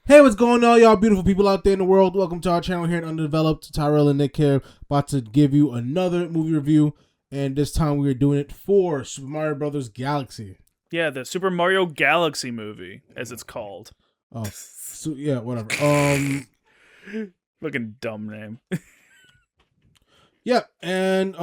Hey, what's going on, y'all beautiful people out there in the world? Welcome to our channel here at Underdeveloped. Tyrell and Nick here, about to give you another movie review, and this time we are doing it for Super Mario Brothers Galaxy. Yeah, the Super Mario Galaxy movie, as it's called. Oh, so yeah, whatever. Fucking dumb name. Yeah, and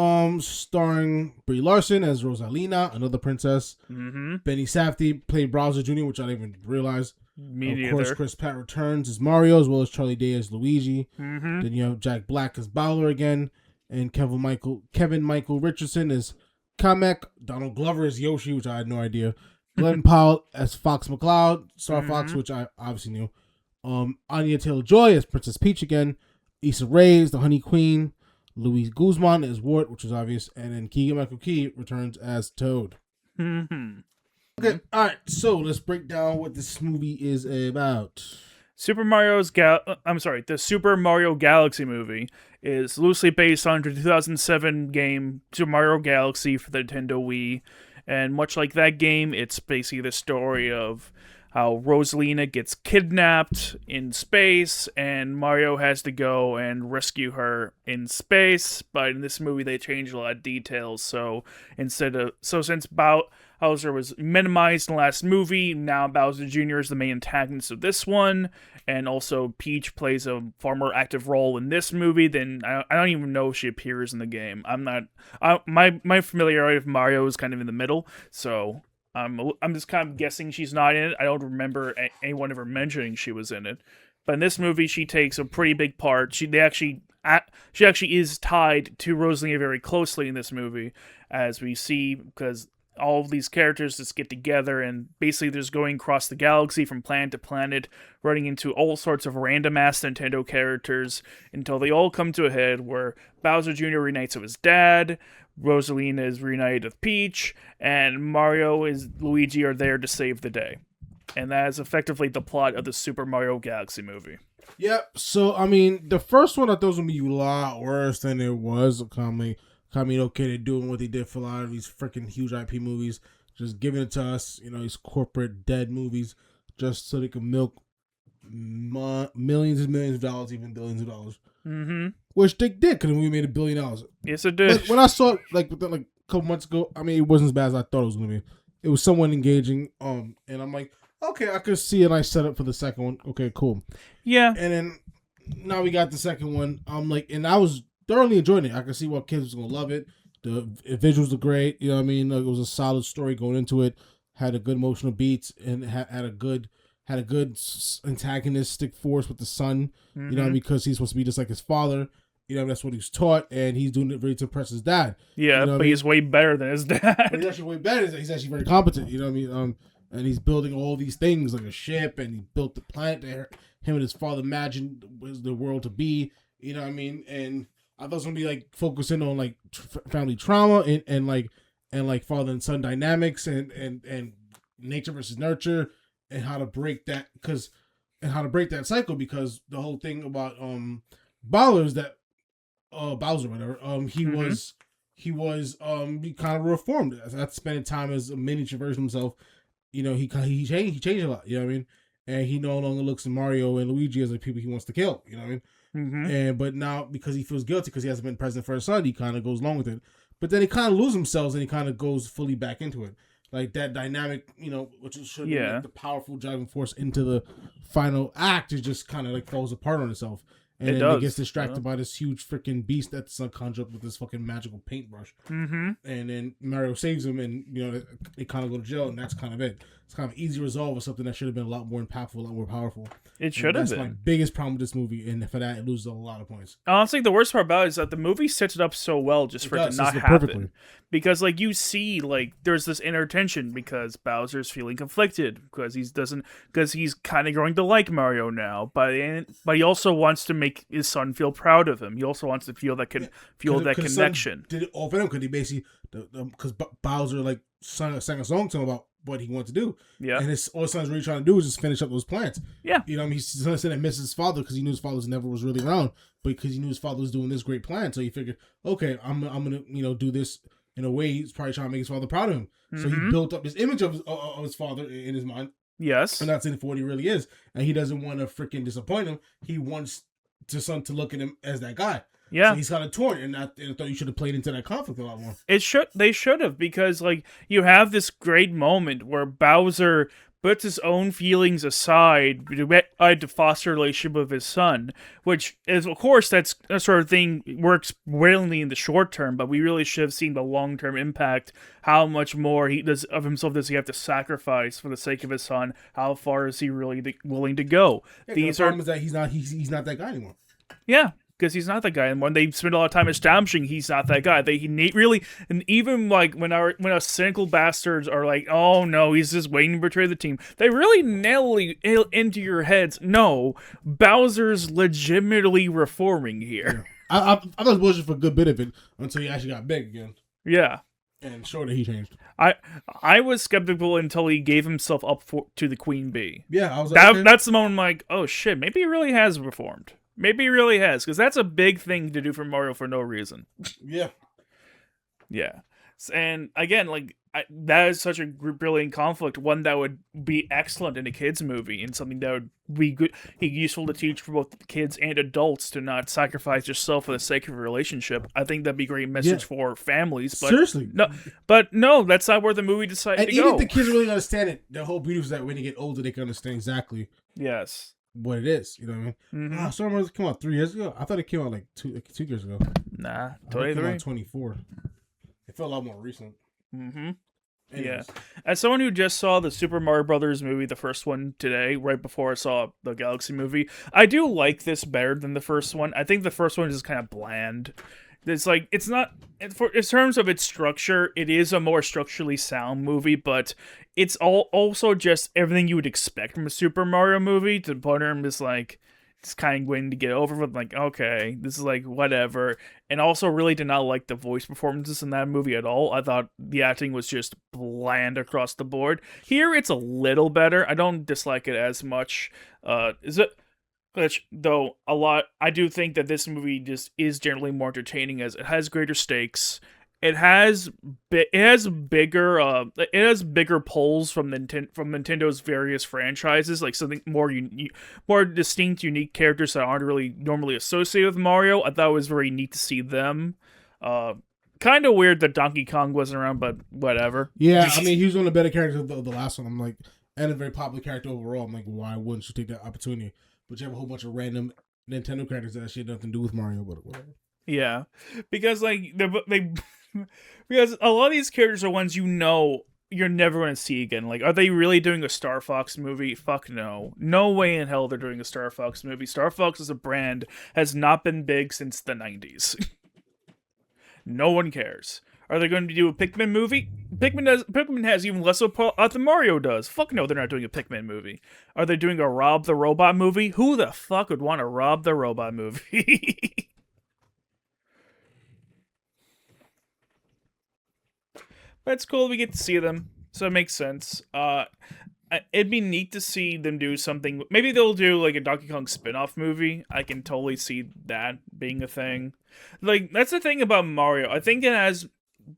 starring Brie Larson as Rosalina, another princess. Mm-hmm. Benny Safdie played Bowser Jr., which I didn't even realize. Me Of neither. course, Chris Pratt returns as Mario, as well as Charlie Day as Luigi. Mm-hmm. Then you have Jack Black as Bowler again, and Kevin Michael Richardson as Kamek. Donald Glover as Yoshi, which I had no idea. Glen Powell as Fox McCloud, Star Fox, which I obviously knew. Anya Taylor-Joy as Princess Peach again. Issa Rae as the Honey Queen. Luis Guzman as Wart, which was obvious, and then Keegan-Michael Key returns as Toad. Mm-hmm. Okay, all right. So let's break down what this movie is about. The Super Mario Galaxy movie is loosely based on the 2007 game Super Mario Galaxy for the Nintendo Wii, and much like that game, it's basically the story of how Rosalina gets kidnapped in space, and Mario has to go and rescue her in space. But in this movie, they changed a lot of details. So since Bowser was minimized in the last movie, now Bowser Jr. is the main antagonist of this one, and also Peach plays a far more active role in this movie than I don't even know if she appears in the game. My familiarity with Mario is kind of in the middle, so I'm just kind of guessing she's not in it. I don't remember anyone ever mentioning she was in it. But in this movie, she takes a pretty big part. She actually is tied to Rosalina very closely in this movie, as we see, because all of these characters just get together and basically they're just going across the galaxy from planet to planet, running into all sorts of random-ass Nintendo characters until they all come to a head where Bowser Jr. reunites with his dad, Rosalina is reunited with Peach, and Mario and Luigi are there to save the day. And that is effectively the plot of the Super Mario Galaxy movie. Yep. So, I mean, the first one I thought was going to be a lot worse than it was. Okay, they're doing what they did for a lot of these freaking huge IP movies, just giving it to us, these corporate dead movies, just so they can milk millions and millions of dollars, even billions of dollars. Mm-hmm. Which they did, because we made $1 billion. Yes, it did. But when I saw it, within a couple months ago, I mean, it wasn't as bad as I thought it was going to be. It was somewhat engaging, and I'm like, okay, I could see a nice setup for the second one. Okay, cool. Yeah. And then, now we got the second one. I'm like, and I was thoroughly enjoying it. I could see why kids was going to love it. The visuals are great. You know what I mean? It was a solid story going into it. Had a good emotional beats, and had a good antagonistic force with the son, because he's supposed to be just like his father. That's what he's taught, and he's doing it really to impress his dad. Yeah, but he's way better than his dad. But he's actually way better. He's actually very competent, you know what I mean? And he's building all these things, like a ship, and he built the planet that him and his father imagined was the world to be, you know what I mean? And I thought it was going to be, focusing on, family trauma and father and son dynamics and nature versus nurture, and how to break that cycle, because the whole thing about Bowser is that Bowser, whatever, he kind of reformed after spending time as a miniature version of himself. He changed a lot, you know what I mean? And he no longer looks at Mario and Luigi as people he wants to kill, you know what I mean? Mm-hmm. But now, because he feels guilty because he hasn't been present for his son, he kind of goes along with it. But then he kind of loses himself, and he kind of goes fully back into it. Like that dynamic, which should be the powerful driving force into the final act, is just kind of falls apart on itself. And then he gets distracted by this huge freaking beast that the son conjured up with this fucking magical paintbrush. Mm-hmm. And then Mario saves him, and they kind of go to jail, and that's kind of it. It's kind of easy resolve of something that should have been a lot more impactful, a lot more powerful. It should have been. That's my biggest problem with this movie, and for that, it loses a lot of points. Honestly, the worst part about it is that the movie sets it up so well just for it to not happen. Perfectly. Because, you see, there's this inner tension because Bowser's feeling conflicted because he's kind of growing to like Mario now, but he also wants to make his son feel proud of him. He also wants to feel that connection. Did it all for him because he basically because Bowser sang a song to him about what he wanted to do. Yeah, and all his son's really trying to do is just finish up those plans. Yeah, he's saying that misses his father because he knew his father never was really around, but because he knew his father was doing this great plan, so he figured, okay, I'm gonna do this in a way. He's probably trying to make his father proud of him. Mm-hmm. So he built up this image of his father in his mind, Yes. and not seeing for what he really is, and he doesn't want to freaking disappoint him. He wants son to look at him as that guy. Yeah. So he's kind of torn, and I thought you should have played into that conflict a lot more. They should have, because like you have this great moment where Bowser puts his own feelings aside to foster a relationship with his son, which is, of course, that sort of thing works brilliantly in the short term, but we really should have seen the long-term impact. How much more he does of himself does he have to sacrifice for the sake of his son? How far is he really willing to go? Yeah, the problem is that he's not that guy anymore. Yeah. Because he's not that guy, and when they spend a lot of time establishing he's not that guy, really, and even like when our cynical bastards are like, oh no, he's just waiting to betray the team, they really nail into your heads. No, Bowser's legitimately reforming here. Yeah. I was bullshit for a good bit of it until he actually got big again. Yeah, and sure that he changed. I was skeptical until he gave himself up to the Queen Bee. Yeah, I was like, okay. That's the moment I'm like, oh shit, maybe he really has reformed. Maybe he really has, because that's a big thing to do for Mario for no reason. Yeah. Yeah. And again, like, that is such a brilliant conflict, one that would be excellent in a kids movie, and something that would be good, useful to teach for both kids and adults to not sacrifice yourself for the sake of a relationship. I think that'd be a great message for families. But seriously. No, that's not where the movie decided to go. And even if the kids really understand it, the whole beauty is that when they get older, they can understand exactly. Yes. What it is, you know what I mean? Mm-hmm. Star Wars came out 3 years ago. I thought it came out like 2 years ago. Nah, 23. It came out 24. It felt a lot more recent. Mm-hmm. Anyways. Yeah. As someone who just saw the Super Mario Brothers movie, the first one today, right before I saw the Galaxy movie, I do like this better than the first one. I think the first one is kind of bland. It's like, it's not, in terms of its structure, it is a more structurally sound movie, but it's also just everything you would expect from a Super Mario movie. To put him is like, it's kind of going to get over with, like, okay, this is like, whatever. And also really did not like the voice performances in that movie at all. I thought the acting was just bland across the board. Here, it's a little better. I don't dislike it as much. Though I do think that this movie just is generally more entertaining, as it has greater stakes. It has bigger pulls from Nintendo's various franchises, like something more distinct, unique characters that aren't really normally associated with Mario. I thought it was very neat to see them. Kind of weird that Donkey Kong wasn't around, but whatever. Yeah, I mean, he was one of the better characters of the last one. I'm like, and a very popular character overall. I'm like, why wouldn't you take that opportunity? But you have a whole bunch of random Nintendo characters that actually had nothing to do with Mario, but whatever. Yeah, because like because a lot of these characters are ones you know you're never going to see again. Like, are they really doing a Star Fox movie? Fuck no. No way in hell they're doing a Star Fox movie. Star Fox as a brand has not been big since the 90s. No one cares. Are they going to do a Pikmin movie? Pikmin has even less of a than Mario does. Fuck no, they're not doing a Pikmin movie. Are they doing a Rob the Robot movie? Who the fuck would want a Rob the Robot movie? But it's cool we get to see them, so it makes sense. It'd be neat to see them do something. Maybe they'll do like a Donkey Kong spin-off movie. I can totally see that being a thing. Like, that's the thing about Mario. I think it has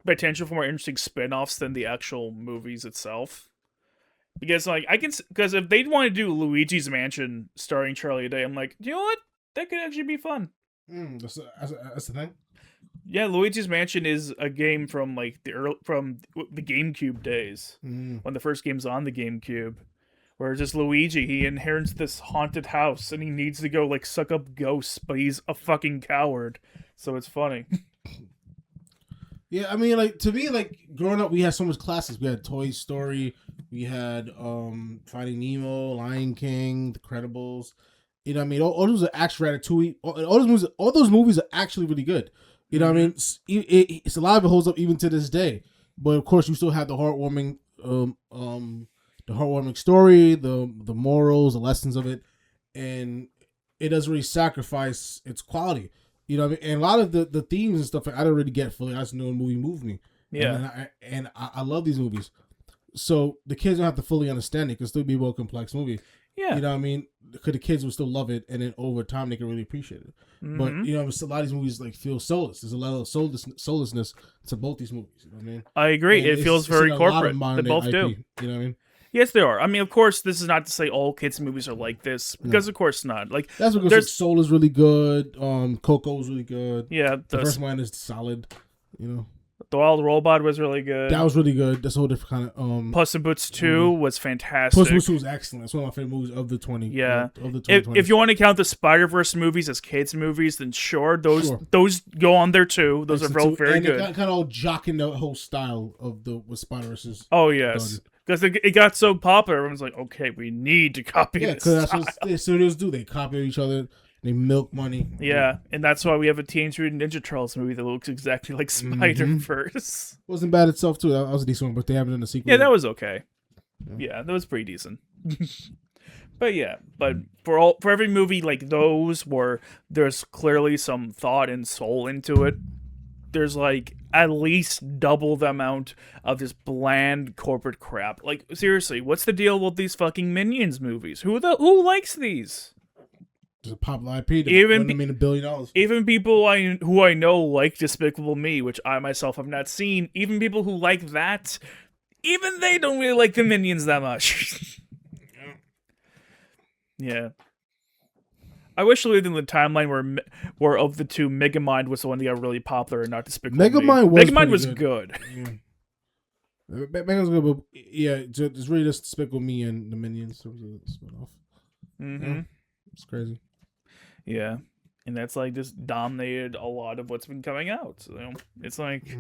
potential for more interesting spin-offs than the actual movies itself. Because like because if they'd want to do Luigi's Mansion starring Charlie Day, I'm like, you know what? That could actually be fun. That's the thing. Yeah, Luigi's Mansion is a game from like from the GameCube days, when the first game's on the GameCube, where just Luigi, he inherits this haunted house and he needs to go like suck up ghosts, but he's a fucking coward, so it's funny. Yeah, I mean, like, to me, like, growing up, we had so much classics. We had Toy Story, we had Finding Nemo, Lion King, The Credibles. You know what I mean? All those are actually Ratatouille. All those movies are actually really good. You know what I mean? It's a lot of it holds up even to this day. But of course, you still have the heartwarming, story, the morals, the lessons of it, and it doesn't really sacrifice its quality. You know what I mean? And a lot of the themes and stuff, I don't really get fully. I just know the movie moved me. Yeah. And I love these movies. So the kids don't have to fully understand it. It can still be a well complex movie. Yeah. You know what I mean? Because the kids will still love it, and then over time they can really appreciate it. But you know, a lot of these movies like feel soulless. There's a lot of soullessness to both these movies. You know what I mean? I agree. And it feels very corporate. They both IP, do. You know what I mean? Yes, there are. I mean, of course, this is not to say all kids' movies are like this, because of course not. Like, that's because like, Soul is really good. Coco is really good. Yeah, the first one is solid. You know, The Wild Robot was really good. That was really good. That's a whole different kind of. Puss in Boots 2 was fantastic. Puss in Boots 2 was excellent. It's one of my favorite movies of the 20. Yeah. Of the 2020s. If you want to count the Spider-Verse movies as kids' movies, then those go on there too. Those are both very good. And kind of all jocking the whole style of what Spider-Verse is. Oh, yes. Because it got so popular, everyone's like, okay, we need to copy this style. Because that's what studios do. They copy each other. They milk money. Yeah, and that's why we have a Teenage Mutant Ninja Turtles movie that looks exactly like Spider-Verse. Wasn't bad itself, too. That was a decent one, but they haven't done a sequel. Yeah, that was okay. Yeah, that was pretty decent. But for every movie like those where there's clearly some thought and soul into it, there's like at least double the amount of this bland corporate crap. Like, seriously, what's the deal with these fucking Minions movies? Who likes these? There's a popular IP that wouldn't mean $1 billion. Even people who I know like Despicable Me, which I myself have not seen, even people who like that, even they don't really like the Minions that much. Yeah. I wish we lived in the timeline where of the two, Megamind was the one that got really popular and not Despicable Me. Megamind was good. Yeah. Megamind was good, but yeah, it's really just Despicable Me and the Minions. So it was a spin-off. Yeah, it's crazy. Yeah, and that's like just dominated a lot of what's been coming out. So it's like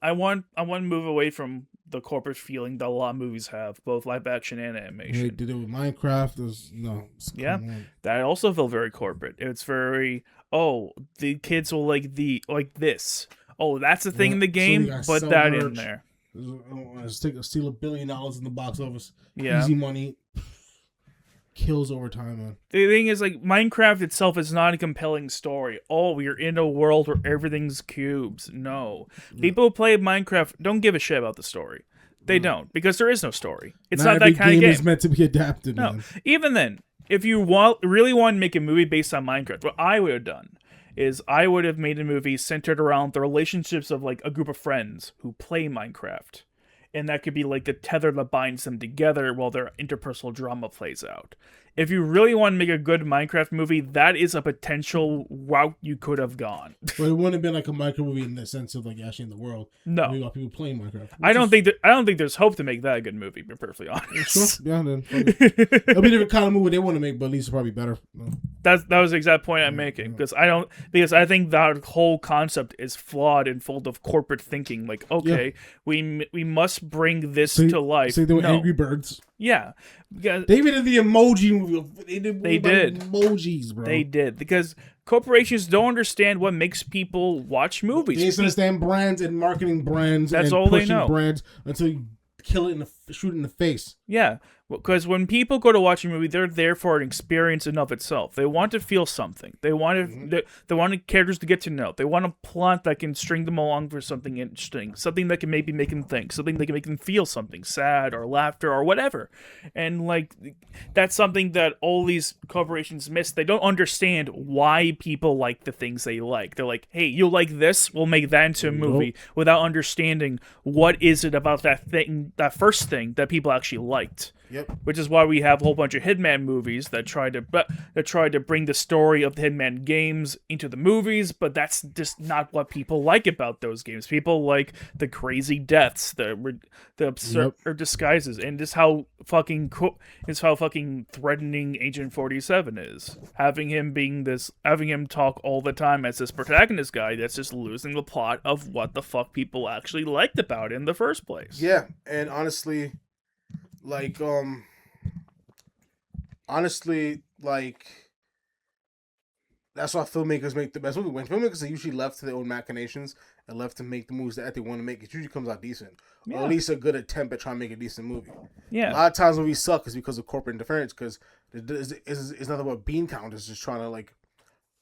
I want to move away from the corporate feeling that a lot of movies have, both live action and animation. They did it with Minecraft. That also felt very corporate. It's very the kids will like this. Oh, that's the thing in the game. Put that in there. Steal $1 billion in the box office. Yeah, easy money. Kills over time, man. The thing is, like, Minecraft itself is not a compelling story. Oh, we're in a world where everything's cubes. No. People who play Minecraft don't give a shit about the story. They don't, because there is no story. It's not that kind of game. Is meant to be adapted, no. Man. Even then, if you really want to make a movie based on Minecraft, what I would have done is I would have made a movie centered around the relationships of, like, a group of friends who play Minecraft. And that could be like the tether that binds them together while their interpersonal drama plays out. If you really want to make a good Minecraft movie, that is a potential route you could have gone. But it wouldn't have been like a Minecraft movie in the sense of like actually in the world. No, we got people playing Minecraft. I don't think there's hope to make that a good movie. To be perfectly honest. Sure. Yeah, then it'll be a different kind of movie they want to make, but at least it's probably better. No. That was the exact point I'm making because I think that whole concept is flawed and full of corporate thinking. Like, okay, we must bring this to life. They were Angry Birds. Yeah. They even did the emoji movie. They did emojis, bro. They did because corporations don't understand what makes people watch movies. They just understand brands and marketing brands. That's and all they know. Brands until you kill it shoot it in the face. Yeah, because when people go to watch a movie, they're there for an experience in of itself. They want to feel something. They want they want characters to get to know. They want a plot that can string them along for something interesting, something that can maybe make them think, something that can make them feel something, sad or laughter or whatever. And like that's something that all these corporations miss. They don't understand why people like the things they like. They're like, hey, you like this? We'll make that into a movie without understanding what is it about that thing, that first thing that people actually liked. Yep. Which is why we have a whole bunch of Hitman movies that try to bring the story of the Hitman games into the movies, but that's just not what people like about those games. People like the crazy deaths, the absurd disguises, and just how fucking threatening Agent 47 is. Having him talk all the time as this protagonist guy that's just losing the plot of what the fuck people actually liked about it in the first place. Yeah, and honestly, like, that's why filmmakers make the best movie. When filmmakers are usually left to their own machinations and left to make the movies that they want to make, it usually comes out decent. Yeah. Or at least a good attempt at trying to make a decent movie. Yeah. A lot of times movies suck is because of corporate interference, because it's nothing but bean count. It's just trying to, like,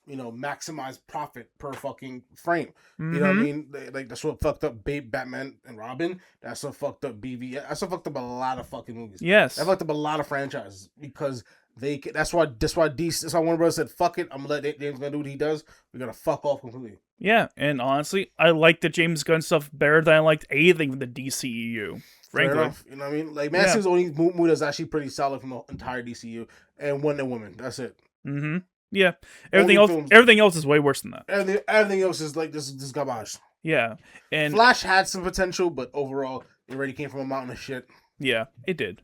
maximize profit per fucking frame. You know what I mean? Like, that's what fucked up Batman and Robin. That's what fucked up BVS. That's what fucked up a lot of fucking movies. Yes. That fucked up a lot of franchises because that's why DC, that's why Warner Bros. Said, fuck it, I'm gonna let James Gunn do what he does. We're gonna fuck off completely. Yeah, and honestly, I like the James Gunn stuff better than I liked anything from the DCEU. Fair Frankly, enough. You know what I mean? Like, Man City's the only movie that's actually pretty solid from the entire DCU, and Wonder Woman. That's it. Mm-hmm. Yeah. Films. Everything else is way worse than that. Everything else is like this garbage. Yeah. And Flash had some potential, but overall, it already came from a mountain of shit. yeah, it did.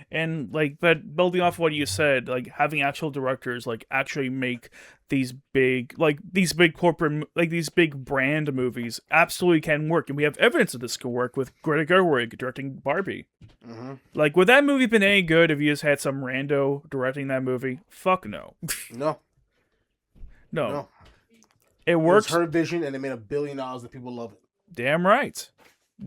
And like, but building off what you said, like having actual directors like actually make these big corporate, like these big brand movies absolutely can work, and we have evidence of this can work with Greta Gerwig directing Barbie. Mm-hmm. Like, would that movie been any good if you just had some rando directing that movie? Fuck no. No. It works. It's her vision, and it made $1 billion, and people love it. Damn right.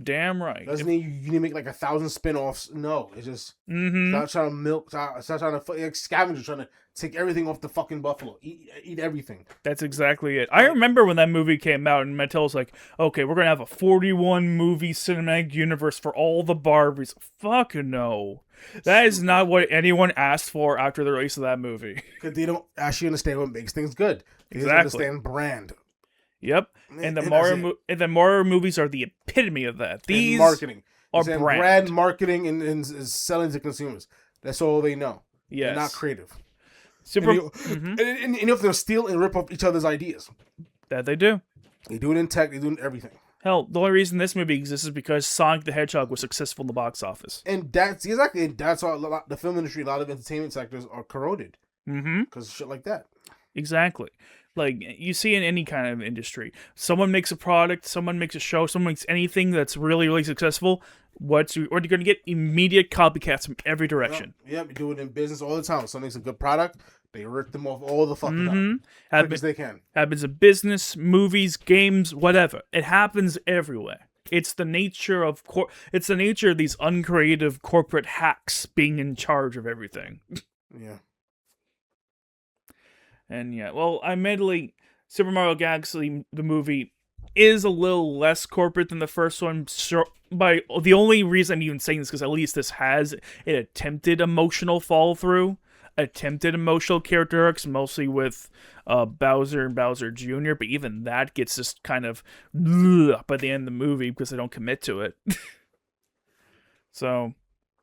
Doesn't mean you need to make like 1,000 spin-offs. No, it's just stop trying to milk. Stop trying to like scavenger, trying to take everything off the fucking buffalo. Eat everything. That's exactly it. I remember when that movie came out, and Mattel was like, "Okay, we're gonna have a 41 movie cinematic universe for all the Barbies." Fuck no. That is not what anyone asked for after the release of that movie. Because they don't actually understand what makes things good. They Exactly. understand brand. Yep, and the Mario movies are the epitome of that. These marketing are brand marketing and selling to consumers. That's all they know. Yes, they're not creative. And you know, if they'll steal and rip off each other's ideas. That they do. They do it in tech. They do it in everything. Hell, the only reason this movie exists is because Sonic the Hedgehog was successful in the box office. And that's why the film industry, a lot of entertainment sectors are corroded. Because of shit like that. Exactly. Like, you see in any kind of industry, someone makes a product, someone makes a show, someone makes anything that's really, really successful. What you're going to get? Immediate copycats from every direction. Yep, you do it in business all the time. Someone makes a good product, they rip them off all the fucking time. As they can. Happens in business, movies, games, whatever. It happens everywhere. It's the nature of these uncreative corporate hacks being in charge of everything. Yeah. And yeah, well, admittedly, Super Mario Galaxy, the movie, is a little less corporate than the first one. By the only reason I'm even saying this because at least this has an attempted emotional follow through, attempted emotional character arcs, mostly with Bowser and Bowser Jr. But even that gets just kind of by the end of the movie because they don't commit to it. So,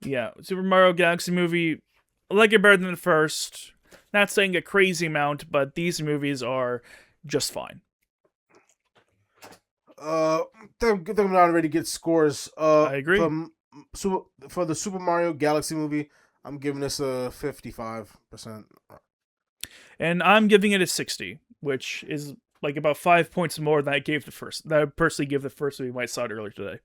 yeah, Super Mario Galaxy movie, I like it better than the first. Not saying a crazy amount, but these movies are just fine. They're not ready to get scores. I agree. For the Super Mario Galaxy movie, I'm giving this a 55%. And I'm giving it a 60, which is like about 5 points more than I gave the first. That I personally give the first movie when I saw it earlier today.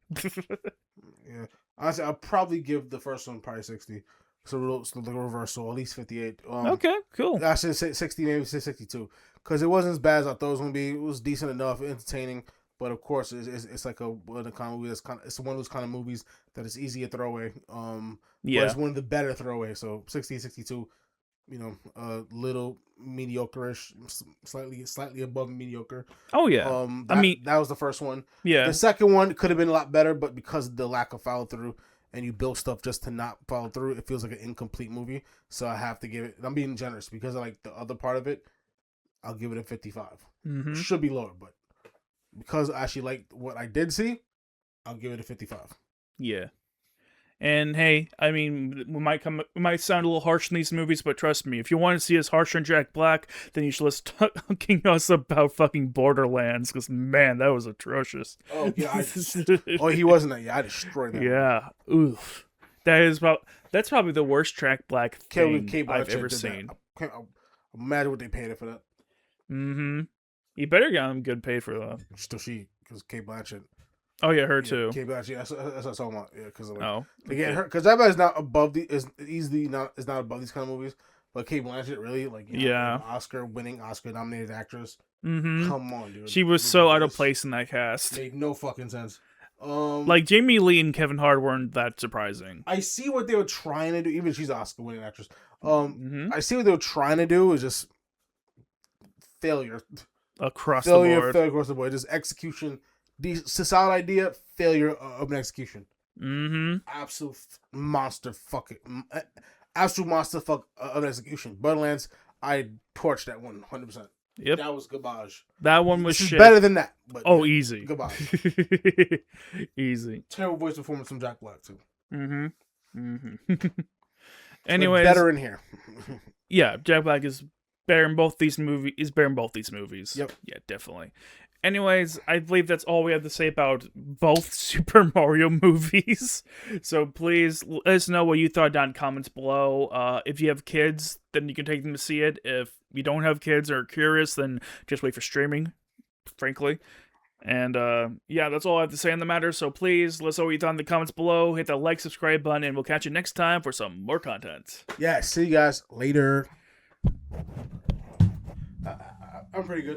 Yeah, honestly, I'll probably give the first one probably 60. So the reversal, at least 58. Okay, cool. I should say 60, maybe say 62, because it wasn't as bad as I thought it was gonna be. It was decent enough, entertaining, but of course, it's like a kind of movie it's one of those kind of movies that is easy to throw away. Yeah, it's one of the better throwaways. So 60, 62, you know, a little mediocre-ish, slightly above mediocre. Oh yeah. That was the first one. Yeah. The second one could have been a lot better, but because of the lack of follow through. And you build stuff just to not follow through, it feels like an incomplete movie. So I have to give it. I'm being generous because I like the other part of it. I'll give it a 55. Should be lower, but because I actually like what I did see, I'll give it a 55. Yeah. And hey, I mean, we might sound a little harsh in these movies, but trust me, if you want to see us harsher than Jack Black, then you should listen talking us about fucking Borderlands, because man, that was atrocious. Oh yeah, he wasn't that. Yeah, I destroyed that. Yeah, oof. That's probably the worst Jack Black thing I've ever seen. I can't imagine what they paid for that. You better get him good paid for that. Still she, because Kate Blanchett. Oh yeah, her too. Kate Blanchett. That's what I'm talking about. Yeah, because again, her, because that is not above is not above these kind of movies. But Kate Blanchett really Oscar nominated actress. Come on, dude. She was so out of place in that cast. Made no fucking sense. Like Jamie Lee and Kevin Hart weren't that surprising. I see what they were trying to do. Even she's an Oscar winning actress. I see what they were trying to do is just failure across the board. Failure across the board. Just execution. The solid idea, failure of an execution. Absolute monster fuck of an execution. Borderlands, I torched that one 100%. Yep. That was garbage. That one was This is shit. better than that. But Easy. Garbage. Easy. Terrible voice performance from Jack Black too. Anyways, better in here. Yeah, Jack Black is better in both these movies. Yep. Yeah, definitely. Anyways, I believe that's all we have to say about both Super Mario movies. So please let us know what you thought down in comments below. If you have kids, then you can take them to see it. If you don't have kids or are curious, then just wait for streaming, frankly. And yeah, that's all I have to say on the matter. So please let us know what you thought in the comments below. Hit that like, subscribe button, and we'll catch you next time for some more content. Yeah, see you guys later. I'm pretty good.